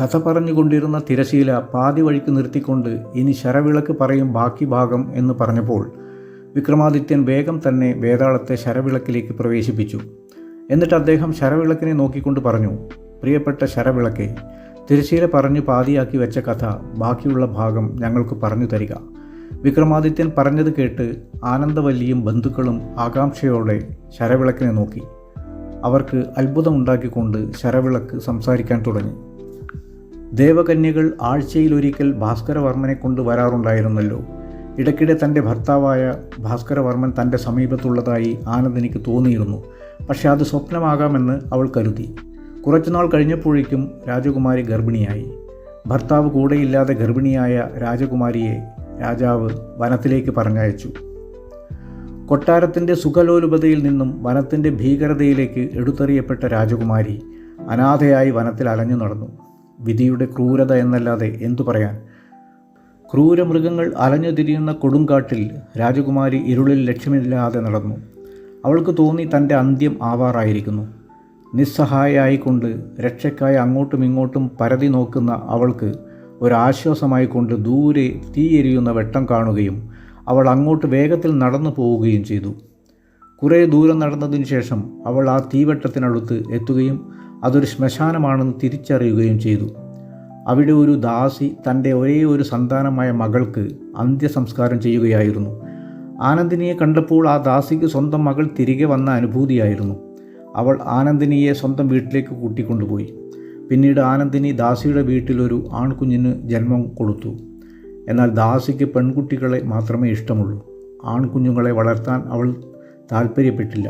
കഥ പറഞ്ഞുകൊണ്ടിരുന്ന തിരശീല പാതി വഴിക്ക് നിർത്തിക്കൊണ്ട് ഇനി ശരവിളക്ക് പറയും ബാക്കി ഭാഗം എന്ന് പറഞ്ഞപ്പോൾ വിക്രമാദിത്യൻ വേഗം തന്നെ വേതാളത്തെ ശരവിളക്കിലേക്ക് പ്രവേശിപ്പിച്ചു. എന്നിട്ട് അദ്ദേഹം ശരവിളക്കിനെ നോക്കിക്കൊണ്ട് പറഞ്ഞു, പ്രിയപ്പെട്ട ശരവിളക്കെ, തിരശീല പറഞ്ഞു പാതിയാക്കി വെച്ച കഥ ബാക്കിയുള്ള ഭാഗം ഞങ്ങൾക്ക് പറഞ്ഞു തരിക. വിക്രമാദിത്യൻ പറഞ്ഞത് കേട്ട് ആനന്ദവല്ലിയും ബന്ധുക്കളും ആകാംക്ഷയോടെ ശരവിളക്കിനെ നോക്കി. അവർക്ക് അത്ഭുതമുണ്ടാക്കിക്കൊണ്ട് ശരവിളക്ക് സംസാരിക്കാൻ തുടങ്ങി. ദേവകന്യകൾ ആഴ്ചയിലൊരിക്കൽ ഭാസ്കരവർമ്മനെ കൊണ്ട് വരാറുണ്ടായിരുന്നല്ലോ. ഇടയ്ക്കിടെ തൻ്റെ ഭർത്താവായ ഭാസ്കരവർമ്മൻ തൻ്റെ സമീപത്തുള്ളതായി ആനന്ദിനിക്ക് തോന്നിയിരുന്നു. പക്ഷെ അത് സ്വപ്നമാകാമെന്ന് അവൾ കരുതി. കുറച്ചുനാൾ കഴിഞ്ഞപ്പോഴേക്കും രാജകുമാരി ഗർഭിണിയായി. ഭർത്താവ് കൂടെയില്ലാതെ ഗർഭിണിയായ രാജകുമാരിയെ രാജാവ് വനത്തിലേക്ക് പറഞ്ഞയച്ചു. കൊട്ടാരത്തിൻ്റെ സുഖലോലുപതയിൽ നിന്നും വനത്തിൻ്റെ ഭീകരതയിലേക്ക് എടുത്തെറിയപ്പെട്ട രാജകുമാരി അനാഥയായി വനത്തിൽ അലഞ്ഞു നടന്നു. വിധിയുടെ ക്രൂരത എന്നല്ലാതെ എന്തു പറയാൻ. ക്രൂരമൃഗങ്ങൾ അലഞ്ഞു തിരിയുന്ന കൊടുങ്കാട്ടിൽ രാജകുമാരി ഇരുളിൽ ലക്ഷ്യമില്ലാതെ നടന്നു. അവൾക്ക് തോന്നി തൻ്റെ അന്ത്യം ആവാറായിരിക്കുന്നു. നിസ്സഹായയായിക്കൊണ്ട് രക്ഷയ്ക്കായി അങ്ങോട്ടും ഇങ്ങോട്ടും പരതി നോക്കുന്ന അവൾക്ക് ഒരാശ്വാസമായിക്കൊണ്ട് ദൂരെ തീയെരിയുന്ന വെട്ടം കാണുകയും അവൾ അങ്ങോട്ട് വേഗത്തിൽ നടന്നു പോവുകയും ചെയ്തു. കുറേ ദൂരം നടന്നതിന് ശേഷം അവൾ ആ തീവെട്ടത്തിനടുത്ത് എത്തുകയും അതൊരു ശ്മശാനമാണെന്ന് തിരിച്ചറിയുകയും ചെയ്തു. അവിടെ ഒരു ദാസി തൻ്റെ ഒരേ ഒരു സന്താനമായ മകൾക്ക് അന്ത്യസംസ്കാരം ചെയ്യുകയായിരുന്നു. ആനന്ദിനിയെ കണ്ടപ്പോൾ ആ ദാസിക്ക് സ്വന്തം മകൾ തിരികെ വന്ന അനുഭൂതിയായിരുന്നു. അവൾ ആനന്ദിനിയെ സ്വന്തം വീട്ടിലേക്ക് കൂട്ടിക്കൊണ്ടുപോയി. പിന്നീട് ആനന്ദിനി ദാസിയുടെ വീട്ടിലൊരു ആൺകുഞ്ഞിന് ജന്മം കൊടുത്തു. എന്നാൽ ദാസിക്ക് പെൺകുട്ടികളെ മാത്രമേ ഇഷ്ടമുള്ളൂ. ആൺകുഞ്ഞുങ്ങളെ വളർത്താൻ അവൾ താല്പര്യപ്പെട്ടില്ല.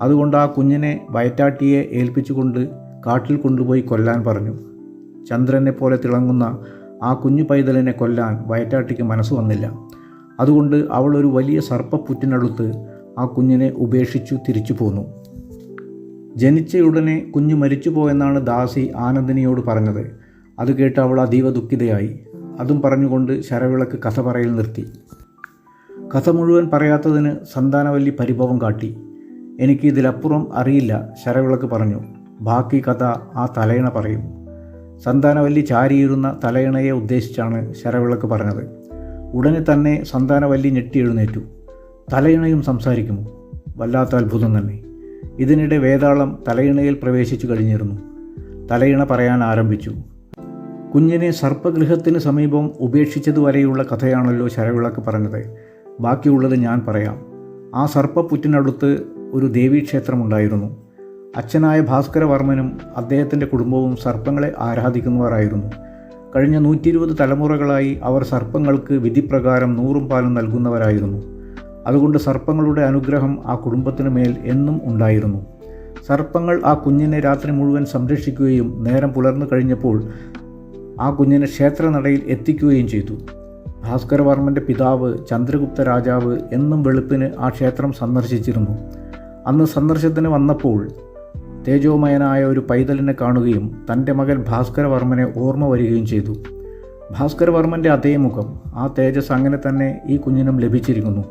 അതുകൊണ്ട് ആ കുഞ്ഞിനെ വയറ്റാട്ടിയെ ഏൽപ്പിച്ചുകൊണ്ട് കാട്ടിൽ കൊണ്ടുപോയി കൊല്ലാൻ പറഞ്ഞു. ചന്ദ്രനെ പോലെ തിളങ്ങുന്ന ആ കുഞ്ഞു പൈതലിനെ കൊല്ലാൻ വയറ്റാട്ടിക്ക് മനസ്സ് വന്നില്ല. അതുകൊണ്ട് അവൾ ഒരു വലിയ സർപ്പപ്പുറ്റിനടുത്ത് ആ കുഞ്ഞിനെ ഉപേക്ഷിച്ചു തിരിച്ചു പോന്നു. ജനിച്ചയുടനെ കുഞ്ഞ് മരിച്ചുപോയെന്നാണ് ദാസി ആനന്ദിനിയോട് പറഞ്ഞത്. അത് കേട്ട് അവൾ അതീവ ദുഃഖിതയായി. അതും പറഞ്ഞുകൊണ്ട് ശരവിളക്ക് കഥ പറയൽ നിർത്തി. കഥ മുഴുവൻ പറയാത്തതിന് സന്താനവല്ലി പരിഭവം കാട്ടി. എനിക്ക് ഇതിലപ്പുറം അറിയില്ല, ശരവിളക്ക് പറഞ്ഞു. ബാക്കി കഥ ആ തലയിണ പറയും. സന്താനവല്ലി ചാരിയിരുന്ന തലയിണയെ ഉദ്ദേശിച്ചാണ് ശരവിളക്ക് പറഞ്ഞത്. ഉടനെ തന്നെ സന്താനവല്ലി ഞെട്ടി എഴുന്നേറ്റു. തലയിണയും സംസാരിക്കുമോ? വല്ലാത്ത അത്ഭുതം തന്നെ. ഇതിനിടെ വേതാളം തലയിണയിൽ പ്രവേശിച്ചു കഴിഞ്ഞിരുന്നു. തലയിണ പറയാൻ ആരംഭിച്ചു. കുഞ്ഞിനെ സർപ്പഗൃഹത്തിന് സമീപം ഉപേക്ഷിച്ചതുവരെയുള്ള കഥയാണല്ലോ ശരവിളക്ക് പറഞ്ഞത്. ബാക്കിയുള്ളത് ഞാൻ പറയാം. ആ സർപ്പപ്പുറ്റിനടുത്ത് ഒരു ദേവീക്ഷേത്രമുണ്ടായിരുന്നു. അച്ഛനായ ഭാസ്കരവർമ്മനും അദ്ദേഹത്തിൻ്റെ കുടുംബവും സർപ്പങ്ങളെ ആരാധിക്കുന്നവരായിരുന്നു. കഴിഞ്ഞ 120 തലമുറകളായി അവർ സർപ്പങ്ങൾക്ക് വിധിപ്രകാരം 100 പാലും നൽകുന്നവരായിരുന്നു. അതുകൊണ്ട് സർപ്പങ്ങളുടെ അനുഗ്രഹം ആ കുടുംബത്തിന് മേൽ എന്നും ഉണ്ടായിരുന്നു. സർപ്പങ്ങൾ ആ കുഞ്ഞിനെ രാത്രി മുഴുവൻ സംരക്ഷിക്കുകയും നേരം പുലർന്നു കഴിഞ്ഞപ്പോൾ ആ കുഞ്ഞിനെ ക്ഷേത്രനടയിൽ എത്തിക്കുകയും ചെയ്തു. ഭാസ്കരവർമ്മൻ്റെ പിതാവ് ചന്ദ്രഗുപ്ത രാജാവ് എന്നും വെളുപ്പിന് ആ ക്ഷേത്രം സന്ദർശിച്ചിരുന്നു. അന്ന് സന്ദർശനത്തിന് വന്നപ്പോൾ തേജോമയനായ ഒരു പൈതലിനെ കാണുകയും തൻ്റെ മകൻ ഭാസ്കരവർമ്മനെ ഓർമ്മ വരികയും ചെയ്തു. ഭാസ്കരവർമ്മൻ്റെ അതേ മുഖം, ആ തേജസ് അങ്ങനെ തന്നെ ഈ കുഞ്ഞിനും ലഭിച്ചിരിക്കുന്നു.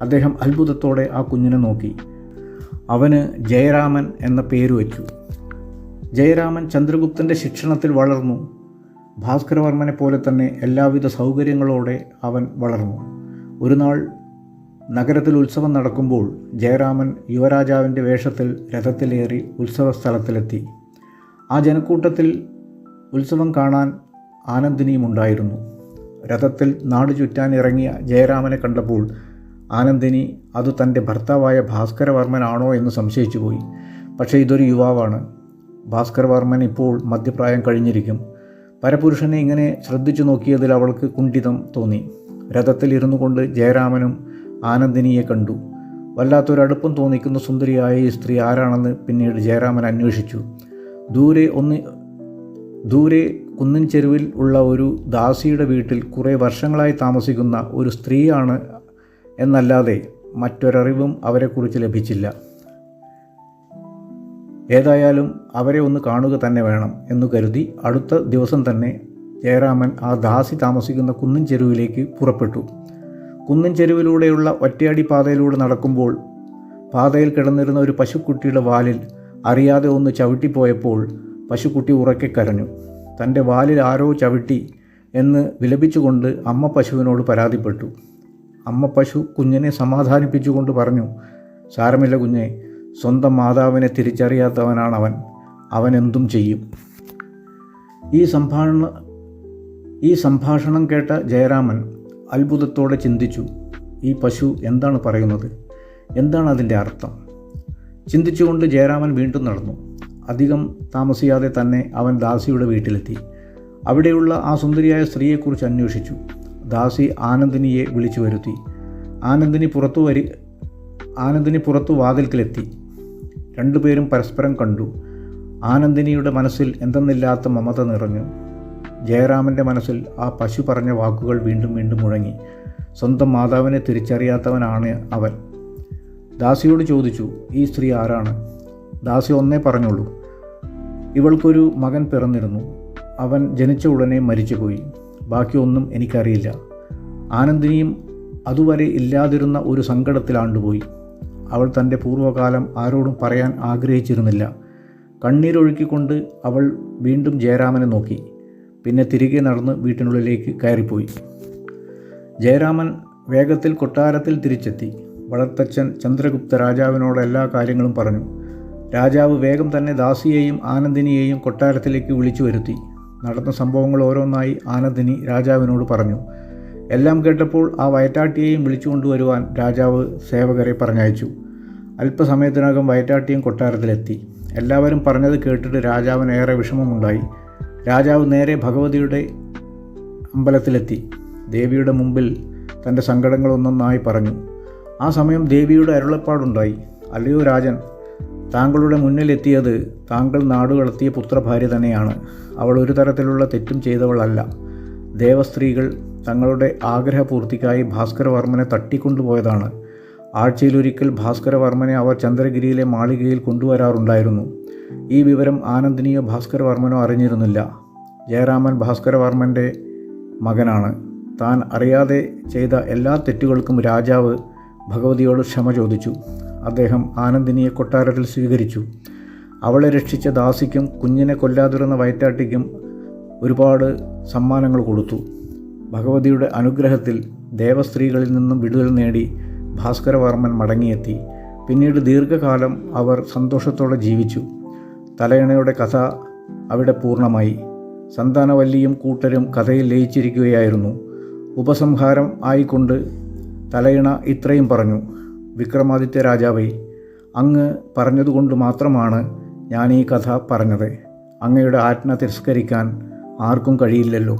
അദ്ദേഹം അത്ഭുതത്തോടെ ആ കുഞ്ഞിനെ നോക്കി. അവന് ജയരാമൻ എന്ന പേര് വച്ചു. ജയരാമൻ ചന്ദ്രഗുപ്തൻ്റെ ശിക്ഷണത്തിൽ വളർന്നു. ഭാസ്കരവർമ്മനെ പോലെ തന്നെ എല്ലാവിധ സൗകര്യങ്ങളോടെ അവൻ വളർന്നു. ഒരു നാൾ നഗരത്തിൽ ഉത്സവം നടക്കുമ്പോൾ ജയരാമൻ യുവരാജാവിൻ്റെ വേഷത്തിൽ രഥത്തിലേറി ഉത്സവ സ്ഥലത്തിലെത്തി. ആ ജനക്കൂട്ടത്തിൽ ഉത്സവം കാണാൻ ആനന്ദിനിയും ഉണ്ടായിരുന്നു. രഥത്തിൽ നാട് ചുറ്റാൻ ഇറങ്ങിയ ജയരാമനെ കണ്ടപ്പോൾ ആനന്ദിനി അത് തൻ്റെ ഭർത്താവായ ഭാസ്കരവർമ്മനാണോ എന്ന് സംശയിച്ചു പോയി. പക്ഷേ ഇതൊരു യുവാവാണ്. ഭാസ്കരവർമ്മൻ ഇപ്പോൾ മധ്യപ്രായം കഴിഞ്ഞിരിക്കും. പരപുരുഷനെ ഇങ്ങനെ ശ്രദ്ധിച്ചു നോക്കിയതിൽ അവൾക്ക് കുണ്ഠിതം തോന്നി. രഥത്തിൽ ഇരുന്നു കൊണ്ട് ജയരാമനും ആനന്ദിനിയെ കണ്ടു. വല്ലാത്തൊരടുപ്പം തോന്നിക്കുന്ന സുന്ദരിയായ ഈ സ്ത്രീ ആരാണെന്ന് പിന്നീട് ജയരാമൻ അന്വേഷിച്ചു. ദൂരെ കുന്നിൻ ചെരുവിൽ ഉള്ള ഒരു ദാസിയുടെ വീട്ടിൽ കുറേ വർഷങ്ങളായി താമസിക്കുന്ന ഒരു സ്ത്രീയാണ് എന്നല്ലാതെ മറ്റൊരറിവും അവരെക്കുറിച്ച് ലഭിച്ചില്ല. ഏതായാലും അവരെ ഒന്ന് കാണുക തന്നെ വേണം എന്നു കരുതി അടുത്ത ദിവസം തന്നെ ജയരാമൻ ആ ദാസി താമസിക്കുന്ന കുന്നിൻ ചെരുവിലേക്ക് പുറപ്പെട്ടു. കുന്നിൻ ചെരുവിലൂടെയുള്ള ഒറ്റയടി പാതയിലൂടെ നടക്കുമ്പോൾ പാതയിൽ കിടന്നിരുന്ന ഒരു പശുക്കുട്ടിയുടെ വാലിൽ അറിയാതെ ഒന്ന് ചവിട്ടിപ്പോയപ്പോൾ പശുക്കുട്ടി ഉറക്കെ കരഞ്ഞു. തൻ്റെ വാലിൽ ആരോ ചവിട്ടി എന്ന് വിലപിച്ചുകൊണ്ട് അമ്മ പശുവിനോട് പരാതിപ്പെട്ടു. അമ്മ പശു കുഞ്ഞിനെ സമാധാനിപ്പിച്ചുകൊണ്ട് പറഞ്ഞു, സാരമില്ല കുഞ്ഞെ, സ്വന്തം മാതാവിനെ തിരിച്ചറിയാത്തവനാണ് അവൻ എന്തും ചെയ്യും. ഈ സംഭാഷണം കേട്ട ജയരാമൻ അത്ഭുതത്തോടെ ചിന്തിച്ചു, ഈ പശു എന്താണ് പറയുന്നത്? എന്താണ് അതിൻ്റെ അർത്ഥം? ചിന്തിച്ചുകൊണ്ട് ജയരാമൻ വീണ്ടും നടന്നു. അധികം താമസിയാതെ തന്നെ അവൻ ദാസിയുടെ വീട്ടിലെത്തി. അവിടെയുള്ള ആ സുന്ദരിയായ സ്ത്രീയെക്കുറിച്ച് അന്വേഷിച്ചു. ദാസി ആനന്ദിനിയെ വിളിച്ചു വരുത്തി. ആനന്ദിനി പുറത്തു വാതിൽക്കലെത്തി. രണ്ടുപേരും പരസ്പരം കണ്ടു. ആനന്ദിനിയുടെ മനസ്സിൽ എന്തെന്നില്ലാത്ത മമത നിറഞ്ഞു. ജയരാമൻ്റെ മനസ്സിൽ ആ പശു പറഞ്ഞ വാക്കുകൾ വീണ്ടും വീണ്ടും മുഴങ്ങി. സ്വന്തം മാതാവിനെ തിരിച്ചറിയാത്തവനാണ് അവൻ. ദാസിയോട് ചോദിച്ചു, ഈ സ്ത്രീ ആരാണ്? ദാസി ഒന്നേ പറഞ്ഞുള്ളൂ, ഇവൾക്കൊരു മകൻ പിറന്നിരുന്നു. അവൻ ജനിച്ച ഉടനെ മരിച്ചുപോയി. ബാക്കിയൊന്നും എനിക്കറിയില്ല. ആനന്ദിനിയും അതുവരെ ഇല്ലാതിരുന്ന ഒരു സങ്കടത്തിലാണ്ടുപോയി. അവൾ തൻ്റെ പൂർവ്വകാലം ആരോടും പറയാൻ ആഗ്രഹിച്ചിരുന്നില്ല. കണ്ണീരൊഴുക്കിക്കൊണ്ട് അവൾ വീണ്ടും ജയരാമനെ നോക്കി. പിന്നെ തിരികെ നടന്ന് വീട്ടിനുള്ളിലേക്ക് കയറിപ്പോയി. ജയരാമൻ വേഗത്തിൽ കൊട്ടാരത്തിൽ തിരിച്ചെത്തി. വളർത്തച്ഛൻ ചന്ദ്രഗുപ്ത രാജാവിനോട് എല്ലാ കാര്യങ്ങളും പറഞ്ഞു. രാജാവ് വേഗം തന്നെ ദാസിയെയും ആനന്ദിനിയെയും കൊട്ടാരത്തിലേക്ക് വിളിച്ചു വരുത്തി. നടന്ന സംഭവങ്ങൾ ഓരോന്നായി ആനന്ദിനി രാജാവിനോട് പറഞ്ഞു. എല്ലാം കേട്ടപ്പോൾ ആ വയറ്റാട്ടിയെയും വിളിച്ചു കൊണ്ടുവരുവാൻ രാജാവ് സേവകരെ പറഞ്ഞയച്ചു. അല്പസമയത്തിനകം വയറ്റാട്ടിയും കൊട്ടാരത്തിലെത്തി. എല്ലാവരും പറഞ്ഞത് കേട്ടിട്ട് രാജാവിന് ഏറെ വിഷമമുണ്ടായി. രാജാവ് നേരെ ഭഗവതിയുടെ അമ്പലത്തിലെത്തി. ദേവിയുടെ മുമ്പിൽ തൻ്റെ സങ്കടങ്ങളൊന്നൊന്നായി പറഞ്ഞു. ആ സമയം ദേവിയുടെ അരുളപ്പാടുണ്ടായി. അല്ലയോ രാജൻ, താങ്കളുടെ മുന്നിലെത്തിയത് താങ്കൾ നാടുകടത്തിയ പുത്രഭാര്യ തന്നെയാണ്. അവൾ ഒരു തരത്തിലുള്ള തെറ്റും ചെയ്തവളല്ല. ദേവസ്ത്രീകൾ തങ്ങളുടെ ആഗ്രഹപൂർത്തിക്കായി ഭാസ്കരവർമ്മനെ തട്ടിക്കൊണ്ടുപോയതാണ്. ആഴ്ചയിലൊരിക്കൽ ഭാസ്കരവർമ്മനെ അവർ ചന്ദ്രഗിരിയിലെ മാളികയിൽ കൊണ്ടുവരാറുണ്ടായിരുന്നു. ഈ വിവരം ആനന്ദിനിയോ ഭാസ്കരവർമ്മനോ അറിഞ്ഞിരുന്നില്ല. ജയരാമൻ ഭാസ്കരവർമ്മൻ്റെ മകനാണ്. താൻ അറിയാതെ ചെയ്ത എല്ലാ തെറ്റുകൾക്കും രാജാവ് ഭഗവതിയോട് ക്ഷമ ചോദിച്ചു. അദ്ദേഹം ആനന്ദിനിയെ കൊട്ടാരത്തിൽ സ്വീകരിച്ചു. അവളെ രക്ഷിച്ച ദാസിക്കും കുഞ്ഞിനെ കൊല്ലാതിരുന്ന വയറ്റാട്ടിക്കും ഒരുപാട് സമ്മാനങ്ങൾ കൊടുത്തു. ഭഗവതിയുടെ അനുഗ്രഹത്തിൽ ദേവസ്ത്രീകളിൽ നിന്നും വിടുതൽ നേടി ഭാസ്കരവർമ്മൻ മടങ്ങിയെത്തി. പിന്നീട് ദീർഘകാലം അവർ സന്തോഷത്തോടെ ജീവിച്ചു. തലയണയുടെ കഥ അവിടെ പൂർണ്ണമായി. സന്താനവല്ലിയും കൂട്ടരും കഥയിൽ ലയിച്ചിരിക്കുകയായിരുന്നു. ഉപസംഹാരം ആയിക്കൊണ്ട് തലയിണ ഇത്രയും പറഞ്ഞു: വിക്രമാദിത്യ രാജാവേ, അങ്ങ് പറഞ്ഞതുകൊണ്ട് മാത്രമാണ് ഞാൻ ഈ കഥ പറഞ്ഞത്. അങ്ങയുടെ ആജ്ഞ തിരസ്കരിക്കാൻ ആർക്കും കഴിയില്ലല്ലോ.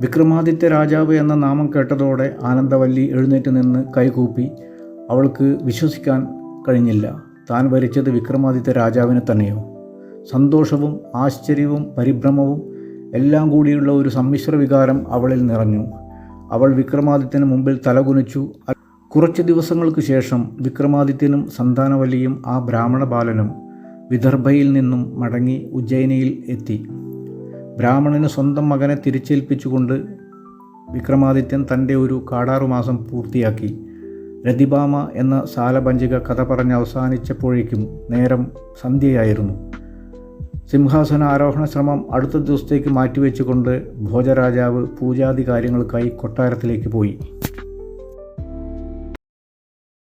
വിക്രമാദിത്യ രാജാവ് എന്ന നാമം കേട്ടതോടെ ആനന്ദവല്ലി എഴുന്നേറ്റ് നിന്ന് കൈകൂപ്പി. അവൾക്ക് വിശ്വസിക്കാൻ കഴിഞ്ഞില്ല. താൻ വരിച്ചത് വിക്രമാദിത്യ രാജാവിനെ തന്നെയോ? സന്തോഷവും ആശ്ചര്യവും പരിഭ്രമവും എല്ലാം കൂടിയുള്ള ഒരു സമ്മിശ്ര വികാരം അവളിൽ നിറഞ്ഞു. അവൾ വിക്രമാദിത്യന് മുമ്പിൽ തലകുനിച്ചു. കുറച്ച് ദിവസങ്ങൾക്ക് ശേഷം വിക്രമാദിത്യനും സന്താനവല്ലിയും ആ ബ്രാഹ്മണ ബാലനും വിദർഭയിൽ നിന്നും മടങ്ങി ഉജ്ജയിനിയിൽ എത്തി. ബ്രാഹ്മണന് സ്വന്തം മകനെ തിരിച്ചേൽപ്പിച്ചുകൊണ്ട് വിക്രമാദിത്യൻ തൻ്റെ ഒരു കാടാറുമാസം പൂർത്തിയാക്കി. രതിഭാമ എന്ന സാലഭഞ്ജിക കഥ പറഞ്ഞ് അവസാനിച്ചപ്പോഴേക്കും നേരം സന്ധ്യയായിരുന്നു. സിംഹാസന ആരോഹണ ശ്രമം അടുത്ത ദിവസത്തേക്ക് മാറ്റിവെച്ചുകൊണ്ട് ഭോജരാജാവ് പൂജാതി കാര്യങ്ങൾക്കായി കൊട്ടാരത്തിലേക്ക് പോയി.